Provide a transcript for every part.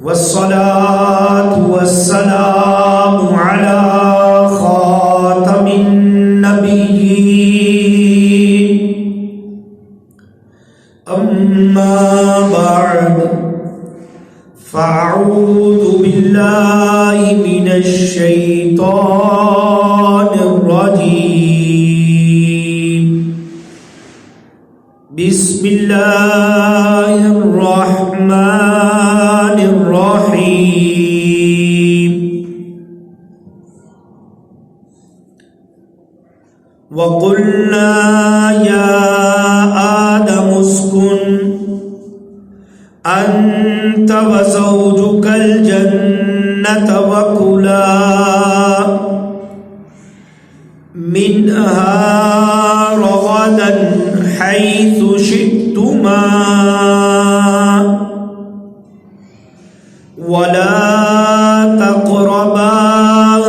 والصلاة والسلام على خاتم النبيين أما بعد فأعوذ بالله من الشيطان الرجيم بسم الله الرحمن الرحيم وقلنا يا آدم اسكن أنت وزوجك الجنة وكلا منها رغدا حيث شئتما ولا تقربا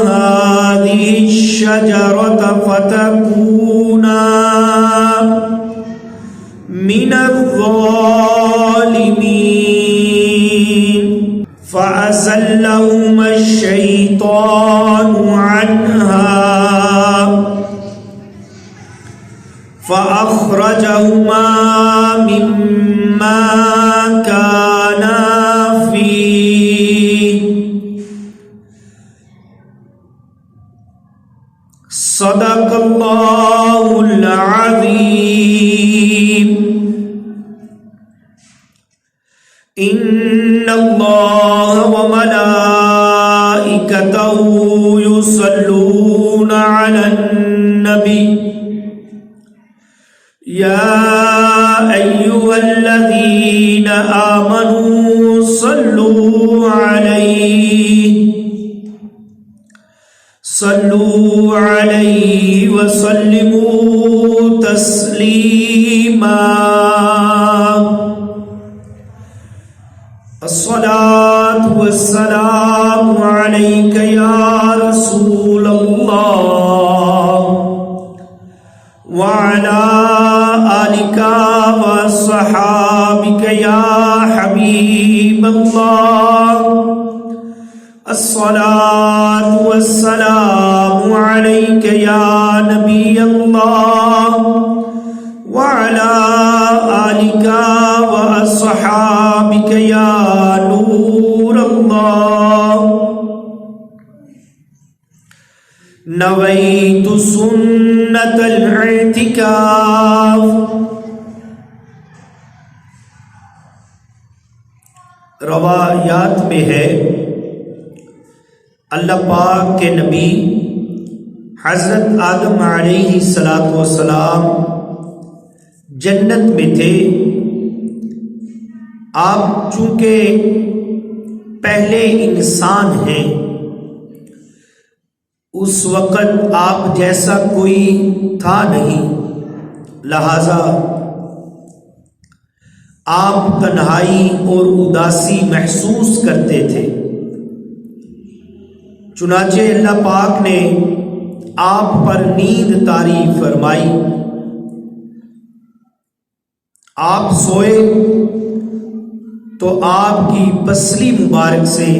هذه الشجرة فتكونا من الظالمين فأزلهما الشيطان عنها فأخرجهما مما كانا فيه صدق الله العظيم إن الله وملائكته يصلون على النبي يا أيها الذين آمنوا صلوا عليه وسلموا تسليما الصلاة والسلام عليك يا رسول الله وعلى آلك وصحابك يا حبيب الله الصلاة والسلام عليك يا نبي الله وعلى آلك وأصحابك يا نور الله نويت سنة الاعتكاف روایات میں ہے اللہ پاک کے نبی حضرت آدم علیہ السلام جنت میں تھے. آپ چونکہ پہلے انسان ہیں، اس وقت آپ جیسا کوئی تھا نہیں، لہذا آپ تنہائی اور اداسی محسوس کرتے تھے. چنانچہ اللہ پاک نے آپ پر نیند طاری فرمائی. آپ سوئے تو آپ کی پسلی مبارک سے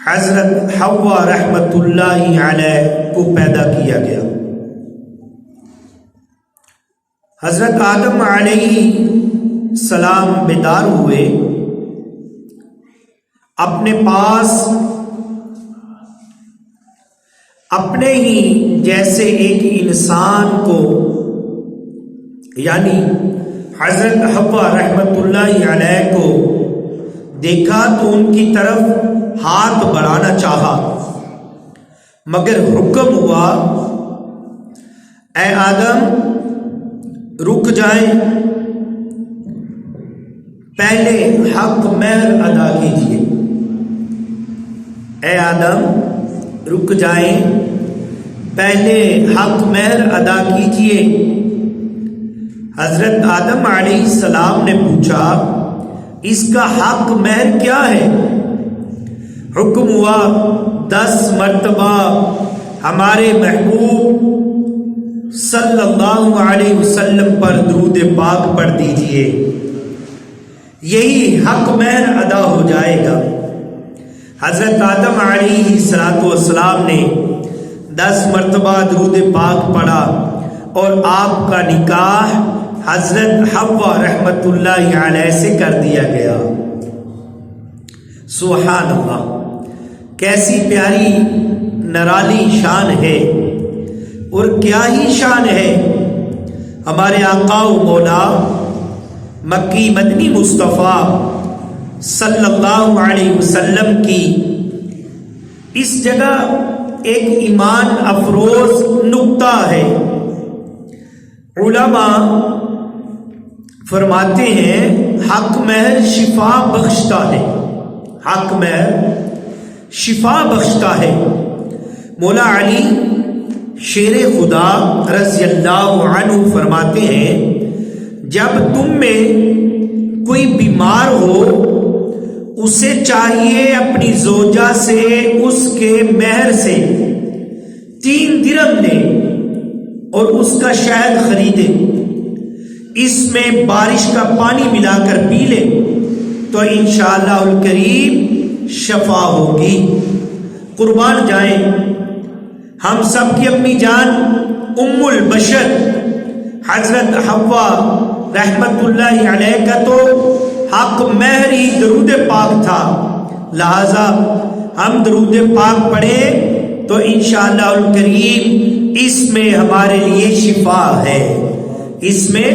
حضرت حوا رحمت اللہ علیہ کو پیدا کیا گیا. حضرت آدم علیہ السلام بیدار ہوئے، اپنے پاس اپنے ہی جیسے ایک انسان کو یعنی حضرت حوا رحمت اللہ علیہ کو دیکھا تو ان کی طرف ہاتھ بڑھانا چاہا، مگر حکم ہوا اے آدم رک جائیں، پہلے حق مہر ادا کیجیے. اے آدم رک جائیں، پہلے حق مہر ادا کیجیے. حضرت آدم علیہ السلام نے پوچھا اس کا حق مہر کیا ہے؟ حکم ہوا 10 مرتبہ ہمارے محبوب صلی اللہ علیہ وسلم پر درود پاک پڑھ دیجئے، یہی حق مہر ادا ہو جائے حضرت آدم علیہ السلام نے 10 مرتبہ درود پاک پڑھا اور آپ کا نکاح حضرت حوا رحمت اللہ علیہ سے کر دیا گیا۔ سبحان اللہ، کیسی پیاری نرالی شان ہے، اور کیا ہی شان ہے ہمارے آقا و مولا مکی مدنی مصطفیٰ صلی اللہ علیہ وسلم کی۔ اس جگہ ایک ایمان افروز نکتہ ہے۔ علماء فرماتے ہیں حق مہر شفا بخشتا ہے، حق مہر شفا بخشتا ہے۔ مولا علی شیر خدا رضی اللہ عنہ فرماتے ہیں جب تم میں کوئی بیمار ہو، اسے چاہیے اپنی زوجہ سے اس کے مہر سے 3 درہم لے اور اس کا شہد خریدے، اس میں بارش کا پانی ملا کر پی لے تو انشاءاللہ الکریم شفا ہوگی۔ قربان جائیں ہم سب کی اپنی جان ام البشر حضرت حوا رحمت اللہ علیہ کا تو حق مہر ہی درود پاک تھا، لہذا ہم درود پاک پڑھیں تو انشاءاللہ الکریم اس میں ہمارے لیے شفا ہے، اس میں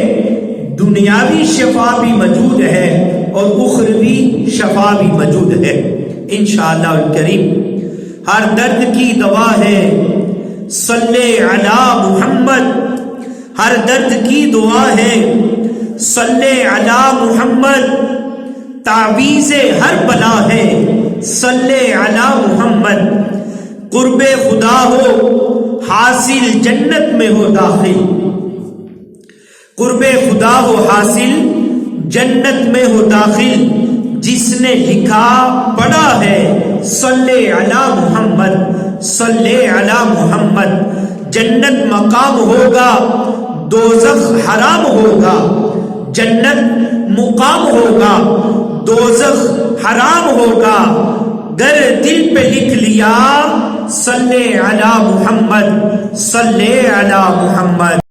دنیاوی شفا بھی موجود ہے اور اخروی شفا بھی موجود ہے انشاءاللہ الکریم۔ ہر درد کی دوا ہے صلی علی محمد، ہر درد کی دعا ہے صلی علی محمد، تعویذ ہر بلا ہے صلی علی محمد، قرب خدا ہو حاصل جنت میں ہو داخل، قرب خدا ہو حاصل جنت میں ہو داخل، جس نے لکھا پڑھا ہے صلی علی محمد صلی علی محمد، جنت مقام ہوگا دوزخ حرام ہوگا، جنت مقام ہوگا دوزخ حرام ہوگا، گر دل پہ لکھ لیا صلی علی محمد صلی علی محمد۔